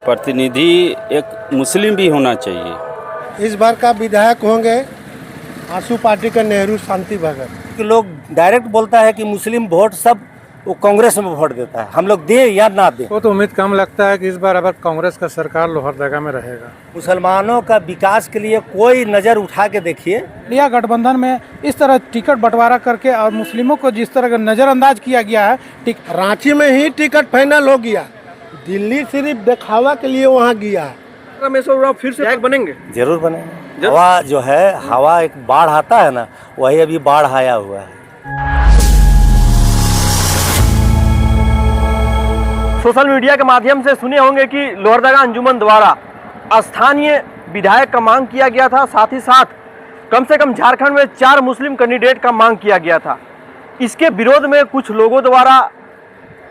प्रतिनिधि एक मुस्लिम भी होना चाहिए। इस बार का विधायक होंगे आंसू पार्टी का नेहरू शांति भगत। कि लोग डायरेक्ट बोलता है कि मुस्लिम वोट सब वो कांग्रेस में वोट देता है, हम लोग दे या ना दे। वो तो उम्मीद कम लगता है कि इस बार अगर कांग्रेस का सरकार लोहरदगा में रहेगा। मुसलमानों का विकास के लिए कोई नज़र उठा के देखिए। इंडिया गठबंधन में इस तरह टिकट बंटवारा करके और मुस्लिमों को जिस तरह का नज़रअंदाज किया गया है, रांची में ही टिकट फाइनल हो गया, दिल्ली सिर्फ दिखावा के लिए वहाँ गया। रामेश्वर उरांव फिर से बनेंगे? जरूर बनेंगे। हवा जो है, हवा एक बाढ़ आता है ना, वही अभी बाढ़ आया हुआ है। सोशल मीडिया के माध्यम से सुने होंगे कि लोहरदगा अंजुमन द्वारा स्थानीय विधायक का मांग किया गया था, साथ ही साथ कम से कम झारखंड में 4 मुस्लिम कैंडिडेट का मांग किया गया था। इसके विरोध में कुछ लोगों द्वारा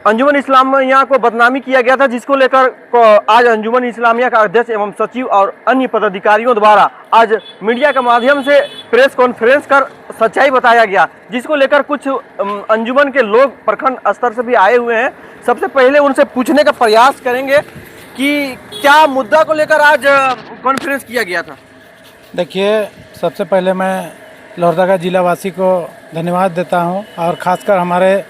अंजुमन इस्लामिया को बदनामी किया गया था, जिसको लेकर आज अंजुमन इस्लामिया का अध्यक्ष एवं सचिव और अन्य पदाधिकारियों द्वारा आज मीडिया के माध्यम से प्रेस कॉन्फ्रेंस कर सच्चाई बताया गया, जिसको लेकर कुछ अंजुमन के लोग प्रखंड स्तर से भी आए हुए हैं। सबसे पहले उनसे पूछने का प्रयास करेंगे कि क्या मुद्दा को लेकर आज कॉन्फ्रेंस किया गया था। देखिए, सबसे पहले मैं लोहरदगा जिला वासी को धन्यवाद देता हूं और ख़ासकर हमारे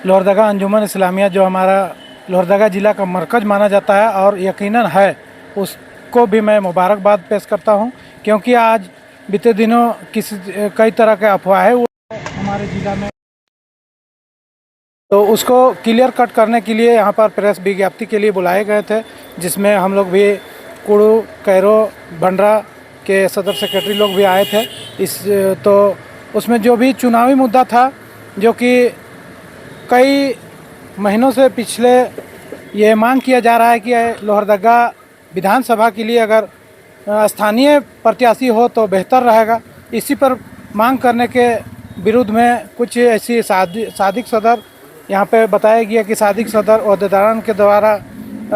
लोहरदगा अंजुमन इस्लामिया जो हमारा लोहरदगा ज़िला का मरकज़ माना जाता है और यकीनन है, उसको भी मैं मुबारकबाद पेश करता हूं, क्योंकि आज बीते दिनों कई तरह के अफवाहें वो हमारे ज़िला में, तो उसको क्लियर कट करने के लिए यहाँ पर प्रेस विज्ञप्ति के लिए बुलाए गए थे, जिसमें हम लोग भी कुड़ू, कैरो, भंडरा के सदर सेक्रेटरी लोग भी आए थे। तो उसमें जो भी चुनावी मुद्दा था, जो कि कई महीनों से पिछले ये मांग किया जा रहा है कि लोहरदगा विधानसभा के लिए अगर स्थानीय प्रत्याशी हो तो बेहतर रहेगा, इसी पर मांग करने के विरुद्ध में कुछ ऐसी सादिक सदर यहाँ पे बताया गया कि सादिक सदर अहदेदारान के द्वारा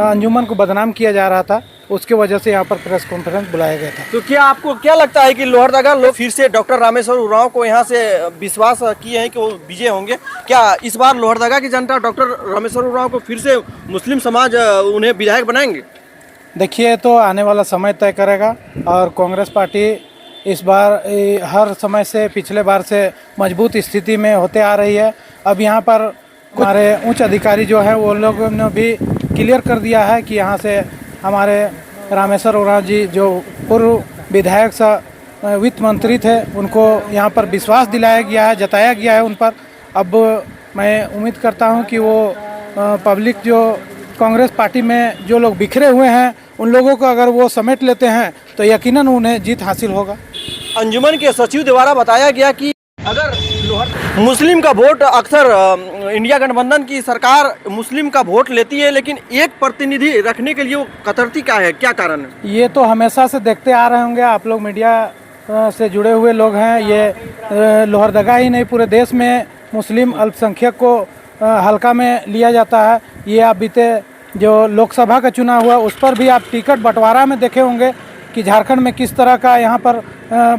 अंजुमन को बदनाम किया जा रहा था, उसके वजह से यहाँ पर प्रेस कॉन्फ्रेंस बुलाया गया था। तो क्या आपको क्या लगता है कि लोहरदगा लोग फिर से डॉक्टर रामेश्वर उरांव को यहाँ से विश्वास किए हैं कि वो विजय होंगे? क्या इस बार लोहरदगा की जनता डॉक्टर रामेश्वर उरांव को फिर से मुस्लिम समाज उन्हें विधायक बनाएंगे? देखिए, तो आने वाला समय तय करेगा और कांग्रेस पार्टी इस बार हर समय से पिछले बार से मजबूत स्थिति में होते आ रही है। अब यहाँ पर हमारे उच्च अधिकारी जो हैं वो लोगों ने भी क्लियर कर दिया है कि यहाँ से हमारे रामेश्वर उरांव जी जो पूर्व विधायक वित्त मंत्री थे, उनको यहाँ पर विश्वास दिलाया गया है, जताया गया है उन पर। अब मैं उम्मीद करता हूँ कि वो पब्लिक जो कांग्रेस पार्टी में जो लोग बिखरे हुए हैं, उन लोगों को अगर वो समेट लेते हैं तो यकीनन उन्हें जीत हासिल होगा। अंजुमन के सचिव द्वारा बताया गया कि अगर मुस्लिम का वोट, अक्सर इंडिया गठबंधन की सरकार मुस्लिम का वोट लेती है, लेकिन एक प्रतिनिधि रखने के लिए वो कतरती क्या है, क्या कारण है? ये तो हमेशा से देखते आ रहे होंगे, आप लोग मीडिया से जुड़े हुए लोग हैं। ये लोहरदगा ही नहीं, पूरे देश में मुस्लिम अल्पसंख्यक को हल्का में लिया जाता है। ये आप बीते जो लोकसभा का चुनाव हुआ उस पर भी आप टिकट बंटवारा में देखे होंगे कि झारखंड में किस तरह का यहाँ पर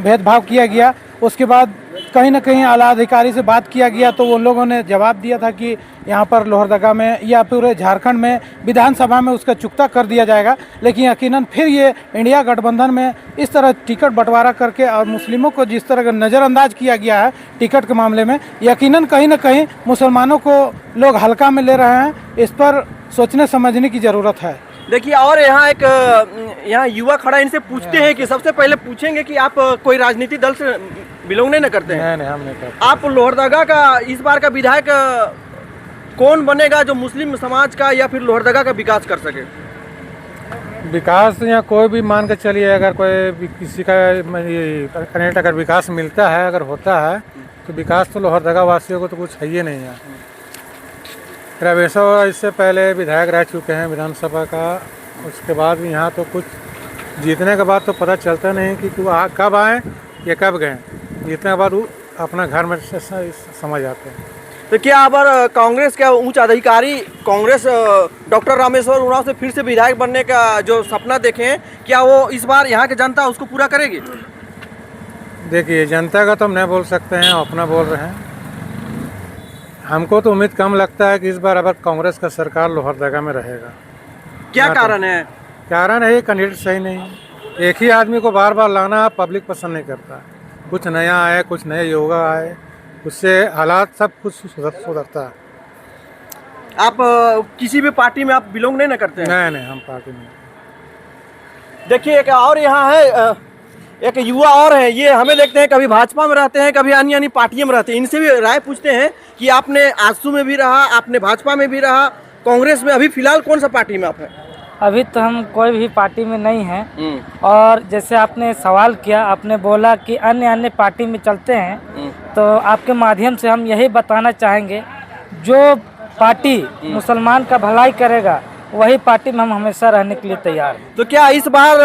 भेदभाव किया गया। उसके बाद कहीं ना कहीं आला अधिकारी से बात किया गया तो उन लोगों ने जवाब दिया था कि यहाँ पर लोहरदगा में या पूरे झारखंड में विधानसभा में उसका चुकता कर दिया जाएगा। लेकिन यकीनन फिर ये इंडिया गठबंधन में इस तरह टिकट बंटवारा करके और मुस्लिमों को जिस तरह का नज़रअंदाज किया गया है टिकट के मामले में, यकीनन कहीं ना कहीं मुसलमानों को लोग हल्का में ले रहे हैं। इस पर सोचने समझने की ज़रूरत है। देखिए, और यहाँ युवा खड़ा, इनसे पूछते हैं कि सबसे पहले पूछेंगे कि आप कोई राजनीतिक दल से बिलोंग नहीं करते हैं? नहीं, हम नहीं करते। आप लोहरदगा का इस बार का विधायक कौन बनेगा जो मुस्लिम समाज का या फिर लोहरदगा का विकास कर सके? विकास यहाँ कोई भी मान के चलिए, अगर कोई किसी का कैंडिडेट अगर विकास मिलता है, अगर होता है तो विकास तो लोहरदगा वासियों को तो कुछ है ही नहीं है। रामेश्वर इससे पहले विधायक रह चुके हैं विधानसभा का, उसके बाद भी यहाँ तो कुछ जीतने के बाद तो पता चलता नहीं कि कब आए या कब गए। जीतने के बाद वो अपना घर में समझ आते हैं। तो क्या अब कांग्रेस के उच्च अधिकारी कांग्रेस डॉक्टर रामेश्वर उरांव से फिर से विधायक बनने का जो सपना देखे हैं, क्या वो इस बार यहाँ की जनता उसको पूरा करेगी? देखिए, जनता का तो हम नहीं बोल सकते हैं, अपना बोल रहे हैं। हमको तो उम्मीद कम लगता है कि इस बार अगर कांग्रेस का सरकार लोहरदगा में रहेगा। क्या कारण है? कारण है ये कैंडिडेट सही नहीं है। एक ही आदमी को बार बार लाना पब्लिक पसंद नहीं करता। कुछ नया आए, कुछ नए योगा आए, उससे हालात सब कुछ सुधरता है। आप किसी भी पार्टी में आप बिलोंग नहीं ना करते हैं? नहीं, हम पार्टी में। देखिए एक और यहाँ है, एक युवा और है, ये हमें देखते हैं कभी भाजपा में रहते हैं, कभी अन्य अन्य पार्टियों में रहते हैं। इनसे भी राय पूछते हैं कि आपने आजसू में भी रहा, आपने भाजपा में भी रहा, कांग्रेस में, अभी फिलहाल कौन सा पार्टी में आप हैं? अभी तो हम कोई भी पार्टी में नहीं हैं। और जैसे आपने सवाल किया, आपने बोला कि अन्य अन्य पार्टी में चलते हैं, तो आपके माध्यम से हम यही बताना चाहेंगे, जो पार्टी मुसलमान का भलाई करेगा वही पार्टी में हम हमेशा रहने के लिए तैयार हैं। तो क्या इस बार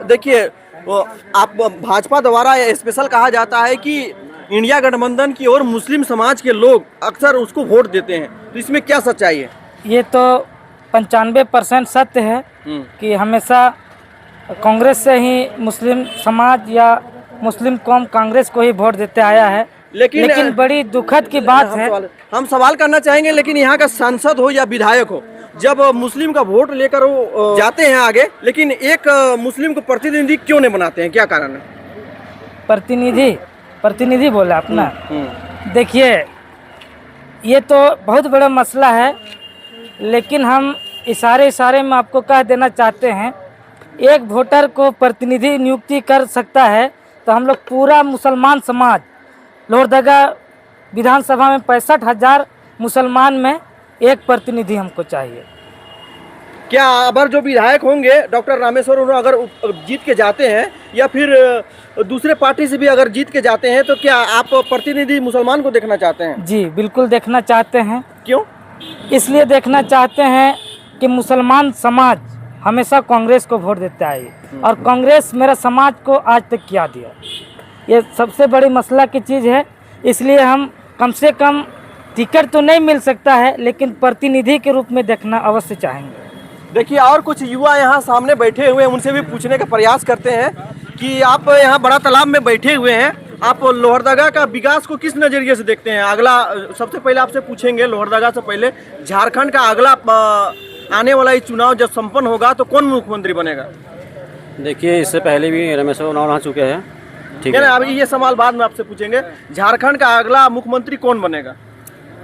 देखिए आप भाजपा द्वारा स्पेशल कहा जाता है कि इंडिया गठबंधन की ओर मुस्लिम समाज के लोग अक्सर उसको वोट देते हैं, तो इसमें क्या सच्चाई है? ये तो 95% सत्य है कि हमेशा कांग्रेस से ही मुस्लिम समाज या मुस्लिम कौम कांग्रेस को ही वोट देते आया है। लेकिन बड़ी दुखद की बात है, हम सवाल करना चाहेंगे, लेकिन यहाँ का सांसद हो या विधायक हो, जब मुस्लिम का वोट लेकर वो जाते हैं आगे, लेकिन एक मुस्लिम को प्रतिनिधि क्यों नहीं बनाते हैं, क्या कारण है? प्रतिनिधि बोला अपना। देखिए ये तो बहुत बड़ा मसला है, लेकिन हम इशारे में आपको कह देना चाहते हैं, एक वोटर को प्रतिनिधि नियुक्ति कर सकता है, तो हम लोग पूरा मुसलमान समाज लोहरदगा विधानसभा में 65,000 मुसलमान में एक प्रतिनिधि हमको चाहिए। क्या अगर जो विधायक होंगे डॉक्टर रामेश्वर उरांव अगर जीत के जाते हैं, या फिर दूसरे पार्टी से भी अगर जीत के जाते हैं, तो क्या आप प्रतिनिधि मुसलमान को देखना चाहते हैं? जी बिल्कुल देखना चाहते हैं। क्यों? इसलिए देखना चाहते हैं कि मुसलमान समाज हमेशा कांग्रेस को वोट देता है, और कांग्रेस मेरा समाज को आज तक क्या दिया, ये सबसे बड़ी मसला की चीज़ है। इसलिए हम कम से कम टिकट तो नहीं मिल सकता है, लेकिन प्रतिनिधि के रूप में देखना अवश्य चाहेंगे। देखिए और कुछ युवा यहाँ सामने बैठे हुए हैं, उनसे भी पूछने का प्रयास करते हैं कि आप यहाँ बड़ा तालाब में बैठे हुए हैं, आप लोहरदगा का विकास को किस नज़रिए से देखते हैं? अगला सबसे पहले आपसे पूछेंगे, लोहरदगा से पहले झारखंड का अगला आने वाला ये चुनाव जब संपन्न होगा तो कौन मुख्यमंत्री बनेगा? देखिए इससे पहले भी रामेश्वर उरांव रह चुके हैं, ठीक है। अभी ये सवाल बाद में आपसे पूछेंगे, झारखंड का अगला मुख्यमंत्री कौन बनेगा?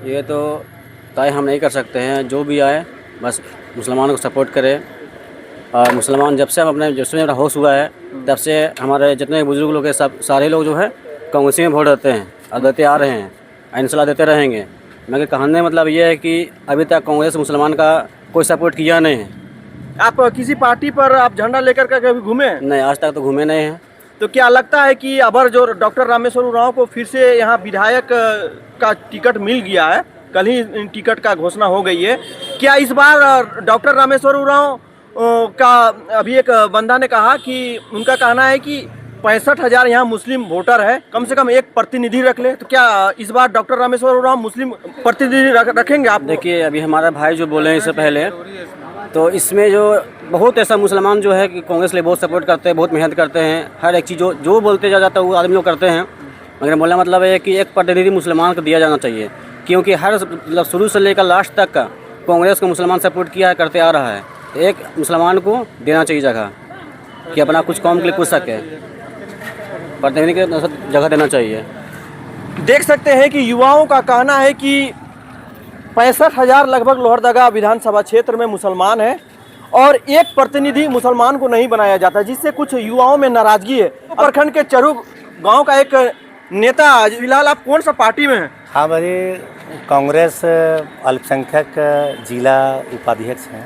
ये तो तय हम नहीं कर सकते हैं, जो भी आए बस मुसलमानों को सपोर्ट करे। और मुसलमान जब से मेरा होश हुआ है, तब से हमारे जितने बुजुर्ग लोग हैं सब सारे लोग जो है कांग्रेस में वोट देते हैं और देते आ रहे हैं, इंशाल्लाह देते रहेंगे। मगर कहने मतलब ये है कि अभी तक कांग्रेस मुसलमान का कोई सपोर्ट किया नहीं है। आप किसी पार्टी पर आप झंडा लेकर के कभी घूमे? नहीं, आज तक तो घूमे नहीं हैं। तो क्या लगता है कि अबर जो डॉक्टर रामेश्वर उरांव को फिर से यहाँ विधायक का टिकट मिल गया है, कल ही टिकट का घोषणा हो गई है, क्या इस बार डॉक्टर रामेश्वर उरांव का, अभी एक बंदा ने कहा कि उनका कहना है कि 65,000 यहाँ मुस्लिम वोटर है, कम से कम एक प्रतिनिधि रख ले, तो क्या इस बार डॉक्टर रामेश्वर उरांव मुस्लिम प्रतिनिधि रखेंगे आप? देखिए अभी हमारा भाई जो बोले हैं इससे पहले, तो इसमें जो बहुत ऐसा मुसलमान जो है कि कांग्रेस लिए बहुत सपोर्ट करते हैं, बहुत मेहनत करते हैं, हर एक चीज़ जो बोलते जाता है वो आदमी लोग करते हैं। मगर बोलने मतलब है कि एक प्रतिनिधि मुसलमान को दिया जाना चाहिए, क्योंकि हर मतलब शुरू से लेकर लास्ट तक का कांग्रेस को मुसलमान सपोर्ट किया है, करते आ रहा है। एक मुसलमान को देना चाहिए जगह कि अपना कुछ कौम के लिए पूछ सके, प्रतिनिधि के जगह देना चाहिए। देख सकते हैं कि युवाओं का कहना है कि 65,000 लगभग लोहरदगा विधानसभा क्षेत्र में मुसलमान है और एक प्रतिनिधि मुसलमान को नहीं बनाया जाता, जिससे कुछ युवाओं में नाराजगी है। प्रखंड के चरू गांव का एक नेता, फिलहाल आप कौन सा पार्टी में हैं? हाँ मेरे कांग्रेस अल्पसंख्यक जिला उपाध्यक्ष हैं।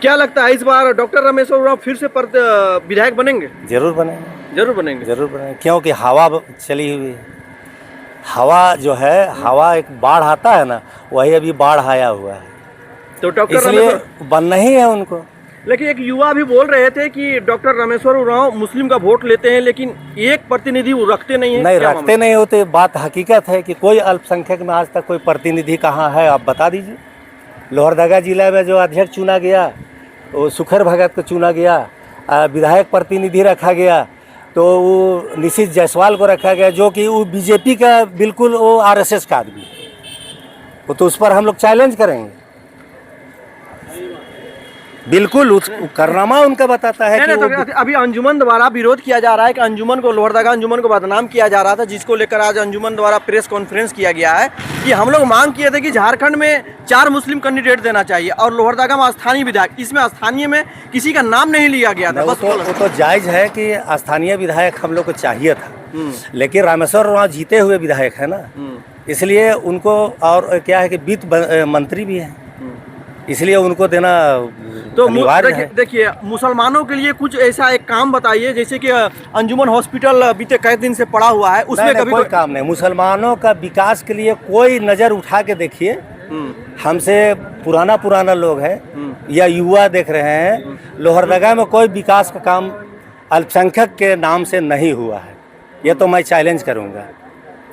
क्या लगता है इस बार डॉक्टर रामेश्वर उरांव फिर से विधायक बनेंगे? जरूर बनेंगे, जरूर बनेंगे, जरूर बनेंगे, क्योंकि हवा चली हुई है। हवा जो है, हवा एक बाढ़ आता है ना, वही अभी बाढ़ आया हुआ है, तो डॉक्टर इसलिए बनना ही है उनको। लेकिन एक युवा भी बोल रहे थे कि डॉक्टर रामेश्वर उरांव मुस्लिम का वोट लेते हैं, लेकिन एक प्रतिनिधि वो रखते नहीं है। नहीं रखते नहीं होते, बात हकीकत है कि कोई अल्पसंख्यक में आज तक कोई प्रतिनिधि कहाँ है, आप बता दीजिए। लोहरदगा जिला में जो अध्यक्ष चुना गया वो सुखर भगत को चुना गया, विधायक प्रतिनिधि रखा गया तो वो निशित जायसवाल को रखा गया, जो कि वो बीजेपी का बिल्कुल वो आरएसएस का आदमी है, वो तो उस पर हम लोग चैलेंज करेंगे। बिल्कुल उस कारनामा उनका बताता है कि नहीं, वो तो अभी अंजुमन द्वारा विरोध किया जा रहा है कि अंजुमन को, लोहरदगा अंजुमन को बदनाम किया जा रहा था, जिसको लेकर आज अंजुमन द्वारा प्रेस कॉन्फ्रेंस किया गया है कि हम लोग मांग किए थे कि झारखंड में 4 मुस्लिम कैंडिडेट देना चाहिए और लोहरदगा में स्थानीय विधायक, इसमें स्थानीय में किसी का नाम नहीं लिया गया था। वो तो जायज़ है कि स्थानीय विधायक हम लोग को चाहिए था, लेकिन रामेश्वर उरांव जीते हुए विधायक है ना, इसलिए उनको, और क्या है कि वित्त मंत्री भी है, इसलिए उनको देना तो अनिवार्य है। देखिए, मुसलमानों के लिए कुछ ऐसा एक काम बताइए, जैसे कि अंजुमन हॉस्पिटल बीते कई दिन से पड़ा हुआ है, उसमें नहीं, कभी कोई काम नहीं। मुसलमानों का विकास के लिए कोई नज़र उठा के देखिए, हमसे पुराना लोग है या युवा देख रहे हैं, लोहरदगा में कोई विकास का काम अल्पसंख्यक के नाम से नहीं हुआ है। ये तो मैं चैलेंज करूँगा,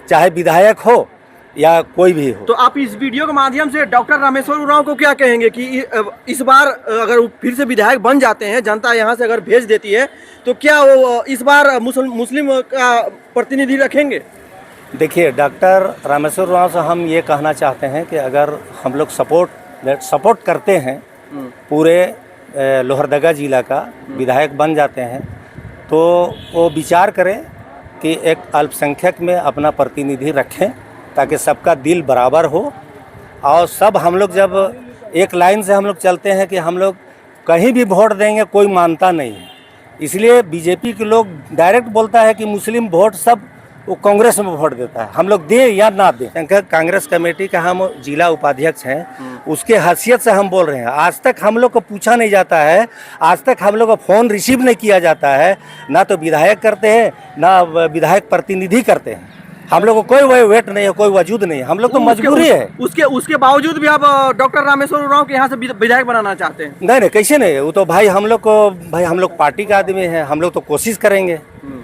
चाहे विधायक हो या कोई भी हो। तो आप इस वीडियो के माध्यम से डॉक्टर रामेश्वर उरांव को क्या कहेंगे कि इस बार अगर वो फिर से विधायक बन जाते हैं, जनता यहाँ से अगर भेज देती है, तो क्या वो इस बार मुस्लिम का प्रतिनिधि रखेंगे? देखिए, डॉक्टर रामेश्वर उरांव से हम ये कहना चाहते हैं कि अगर हम लोग सपोर्ट करते हैं, पूरे लोहरदगा जिला का विधायक बन जाते हैं, तो वो विचार करें कि एक अल्पसंख्यक में अपना प्रतिनिधि रखें, ताकि सबका दिल बराबर हो। और सब हम लोग जब एक लाइन से हम लोग चलते हैं कि हम लोग कहीं भी वोट देंगे, कोई मानता नहीं है, इसलिए बीजेपी के लोग डायरेक्ट बोलता है कि मुस्लिम वोट सब वो कांग्रेस में वोट देता है, हम लोग दें या ना दें। कांग्रेस कमेटी का हम जिला उपाध्यक्ष हैं, उसके हैसियत से हम बोल रहे हैं। आज तक हम लोग को पूछा नहीं जाता है, आज तक हम लोग को फ़ोन रिसीव नहीं किया जाता है, ना तो विधायक करते हैं ना विधायक प्रतिनिधि करते हैं। हम लोग को कोई वेट नहीं है, कोई वजूद नहीं है, हम लोग तो मजबूरी है। उसके बावजूद भी आप डॉक्टर रामेश्वर उरांव के यहाँ से विधायक बनाना चाहते हैं? नहीं, कैसे नहीं, वो तो भाई हम लोग पार्टी का आदमी है, हम लोग तो कोशिश करेंगे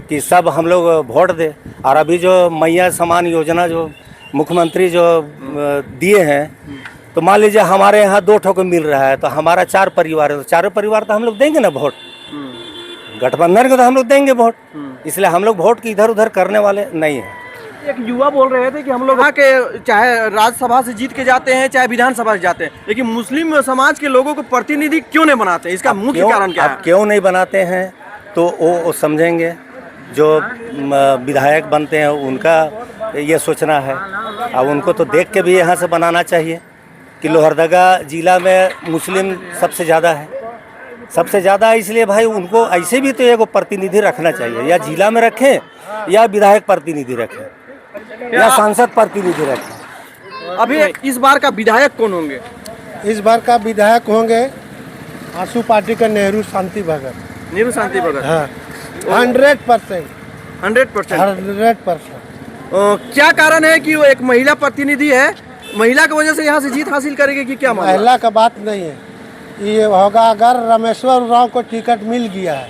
कि सब हम लोग वोट दे। और अभी जो मैया समान योजना जो मुख्यमंत्री जो दिए हैं, तो मान लीजिए हमारे यहाँ 2 ठो को मिल रहा है, तो हमारा 4 परिवार है, तो 4 परिवार तो हम लोग देंगे ना वोट, गठबंधन को तो हम लोग देंगे वोट, इसलिए हम लोग वोट की इधर उधर करने वाले नहीं हैं। एक युवा बोल रहे थे कि हम लोग के चाहे राज्यसभा से जीत के जाते हैं, चाहे विधानसभा से जाते हैं, लेकिन मुस्लिम समाज के लोगों को प्रतिनिधि क्यों नहीं बनाते? इसका मुख्य कारण क्या है? क्यों नहीं बनाते हैं तो वो समझेंगे, जो विधायक बनते हैं उनका ये सोचना है। अब उनको तो देख के भी यहाँ से बनाना चाहिए कि लोहरदगा जिला में मुस्लिम सबसे ज़्यादा है, सबसे ज़्यादा, इसलिए भाई उनको ऐसे भी तो एक प्रतिनिधि रखना चाहिए, या जिला में रखें या विधायक प्रतिनिधि रखें या सांसद प्रतिनिधि रखें। अभी इस बार का विधायक कौन होंगे? इस बार का विधायक होंगे आंसू पार्टी का नेहरू शांति भगत। नेहरू शांति भगत? हाँ, 100%। 100%। क्या कारण है कि वो एक महिला प्रतिनिधि है, महिला की वजह से यहाँ से जीत हासिल करेगी कि क्या? महिला का बात नहीं है, ये होगा अगर रामेश्वर उरांव को टिकट मिल गया है,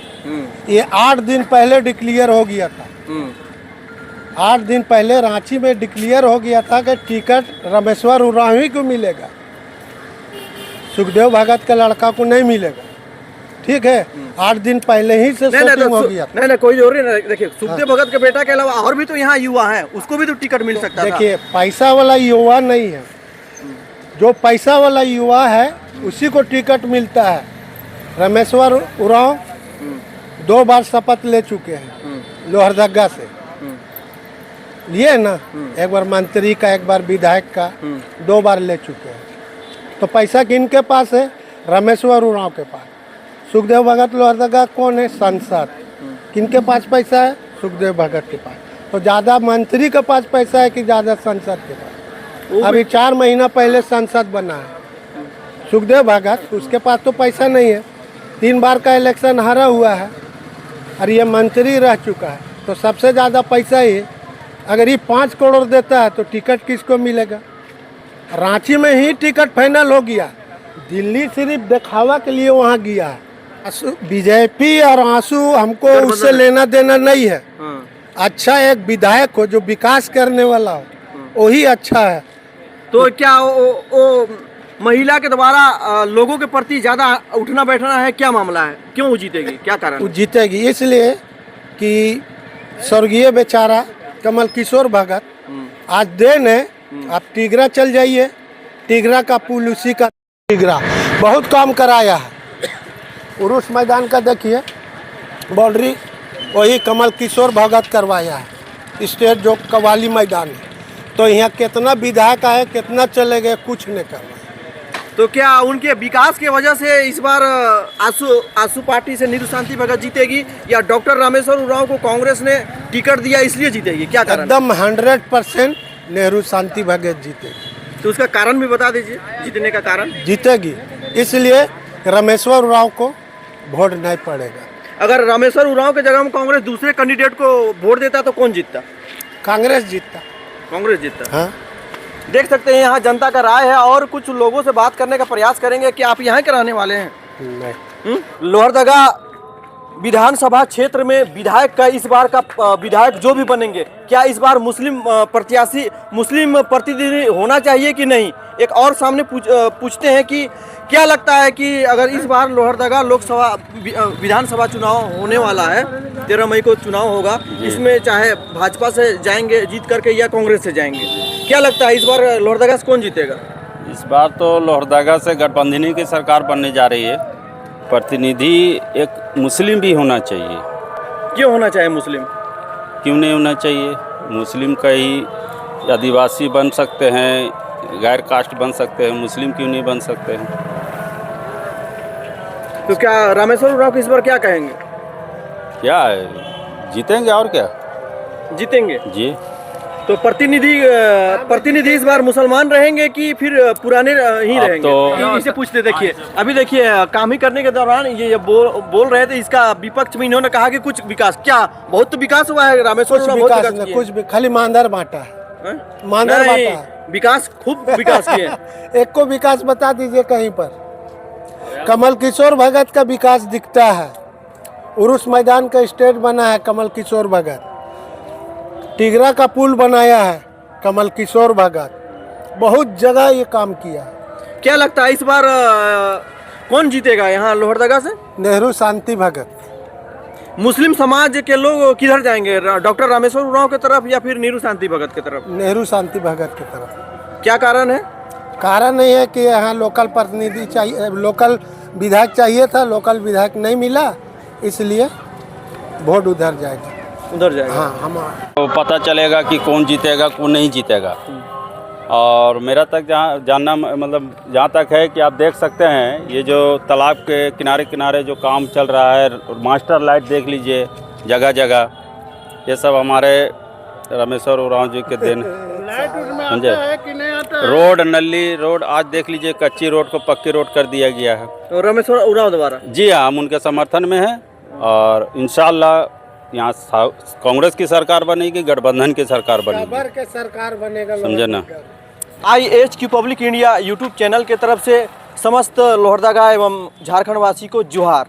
ये 8 दिन पहले डिक्लेयर हो गया था, 8 दिन पहले रांची में डिक्लेयर हो गया था कि टिकट रामेश्वर उरांव ही को मिलेगा, सुखदेव भगत के लड़का को नहीं मिलेगा। ठीक है, 8 दिन पहले ही से शूटिंग हो गया था। नहीं, कोई जरूरी नहीं। देखिए, सुखदेव भगत के बेटा के अलावा और भी तो यहाँ युवा हैं, उसको भी तो टिकट मिल सकता है। देखिए, पैसा वाला युवा नहीं है, जो पैसा वाला युवा है उसी को टिकट मिलता है। रामेश्वर उरांव 2 बार शपथ ले चुके हैं लोहरदगा से, लिए ना, एक बार मंत्री का, एक बार विधायक का, 2 बार ले चुके हैं। तो पैसा किनके पास है? रामेश्वर उरांव के पास। सुखदेव भगत लोहरदगा कौन है? सांसद। किनके पास पैसा है? सुखदेव भगत के पास। तो ज़्यादा मंत्री के पास पैसा है कि ज़्यादा सांसद के पास? अभी 4 महीना पहले सांसद बना है सुखदेव भगत, उसके पास तो पैसा नहीं है, 3 बार का इलेक्शन हारा हुआ है और ये मंत्री रह चुका है, तो सबसे ज़्यादा पैसा ही। अगर ये 5 करोड़ देता है तो टिकट किसको मिलेगा? रांची में ही टिकट फाइनल हो गया, दिल्ली सिर्फ दिखावा के लिए वहाँ गया है। बीजेपी और आंसू हमको उससे लेना देना नहीं है। अच्छा एक विधायक हो जो विकास करने वाला हो, वही अच्छा है। तो क्या वो महिला के द्वारा लोगों के प्रति ज़्यादा उठना बैठना है, क्या मामला है? क्यों वो जीतेगी, क्या कारण? वो जीतेगी इसलिए कि स्वर्गीय बेचारा कमल किशोर भगत आज दिन है। आप टिगरा चल जाइए, टिगरा का पुल उसी का, टिगरा बहुत काम कराया है। उरुस मैदान का देखिए, बाउंड्री वही कमल किशोर भगत करवाया है, स्टेट जो कवाली मैदान है। तो यहाँ कितना विधायक आए, कितना चले गए, कुछ नहीं करवाया। तो क्या उनके विकास की वजह से इस बार आसू पार्टी से नीरू शांति भगत जीतेगी, या डॉक्टर रामेश्वर उरांव को कांग्रेस ने टिकट दिया इसलिए जीतेगी? क्या कारण? एकदम 100% नेहरू शांति भगत जीतेगी। तो उसका कारण भी बता दीजिए, जीतने का कारण। जीतेगी इसलिए रामेश्वर उरांव को वोट नहीं पड़ेगा। अगर रामेश्वर उरांव के जगह में कांग्रेस दूसरे कैंडिडेट को वोट देता तो कौन जीतता? कांग्रेस जीतता। कांग्रेस जीतता। हाँ, देख सकते हैं यहाँ जनता का राय है, और कुछ लोगों से बात करने का प्रयास करेंगे कि आप यहाँ के रहने वाले हैं। नहीं। लोहरदगा विधानसभा क्षेत्र में विधायक का इस बार का विधायक जो भी बनेंगे, क्या इस बार मुस्लिम प्रत्याशी, मुस्लिम प्रतिनिधि होना चाहिए कि नहीं? एक और सामने पूछते हैं कि क्या लगता है कि अगर इस बार लोहरदगा लोकसभा विधानसभा चुनाव होने वाला है, 13 मई को चुनाव होगा, इसमें चाहे भाजपा से जाएंगे जीत करके या कांग्रेस से जाएंगे, क्या लगता है इस बार लोहरदगा से कौन जीतेगा? इस बार तो लोहरदगा से गठबंधन की सरकार बनने जा रही है। प्रतिनिधि एक मुस्लिम भी होना चाहिए। क्यों होना चाहिए मुस्लिम? क्यों नहीं होना चाहिए? मुस्लिम का ही आदिवासी बन सकते हैं, गैर कास्ट बन सकते हैं, मुस्लिम क्यों नहीं बन सकते हैं? तो क्या रामेश्वर उरांव को इस बार क्या कहेंगे? क्या है, जीतेंगे और क्या, जीतेंगे जी। तो प्रतिनिधि इस बार मुसलमान रहेंगे कि फिर पुराने ही रहेंगे? तो इसे पूछते, देखिए अभी देखिए काम ही करने के दौरान ये बोल रहे थे, इसका विपक्ष में इन्होंने कहा कि कुछ विकास, क्या बहुत तो विकास हुआ है रामेश्वर कुछ उरांव? विकास बहुत नहीं, किए। कुछ भी खाली मानदर बांटा है। हैं? मानदर नहीं, बांटा है। विकास खूब विकास किए हैं। एक को विकास बता दीजिए कहीं पर। कमल किशोर भगत का विकास दिखता है, उरुस मैदान का स्टेट बना है कमल किशोर भगत, टिगरा का पुल बनाया है कमल किशोर भगत, बहुत जगह ये काम किया है। क्या लगता है इस बार कौन जीतेगा यहाँ लोहरदगा से? नेहरू शांति भगत। मुस्लिम समाज के लोग किधर जाएंगे, डॉक्टर रामेश्वर उरांव की तरफ या फिर नीरू शांति भगत की तरफ? नेहरू शांति भगत की तरफ। क्या कारण है? कारण नहीं है कि यहाँ लोकल प्रतिनिधि चाहिए, लोकल विधायक चाहिए था, लोकल विधायक नहीं मिला, इसलिए वोट उधर जाएगा। उधर जाएगा। हाँ, हम तो पता चलेगा कि कौन जीतेगा कौन नहीं जीतेगा। और मेरा तक जानना मतलब जहाँ तक है कि आप देख सकते हैं ये जो तालाब के किनारे किनारे जो काम चल रहा है, मास्टर लाइट देख लीजिए जगह जगह, ये सब हमारे रामेश्वर उरांव जी के दिन समझे। रोड नली रोड आज देख लीजिए, कच्ची रोड को पक्की रोड कर दिया गया है। तो रामेश्वर उरांव दोबारा? जी हाँ, हम उनके समर्थन में हैं और इंशाल्लाह यहाँ कांग्रेस की सरकार बनेगी, गठबंधन की सरकार बनेगी, के सरकार बनेगा, समझे ना। IHQ public India YouTube channel के तरफ से समस्त लोहरदगा एवं झारखंड वासी को जोहार।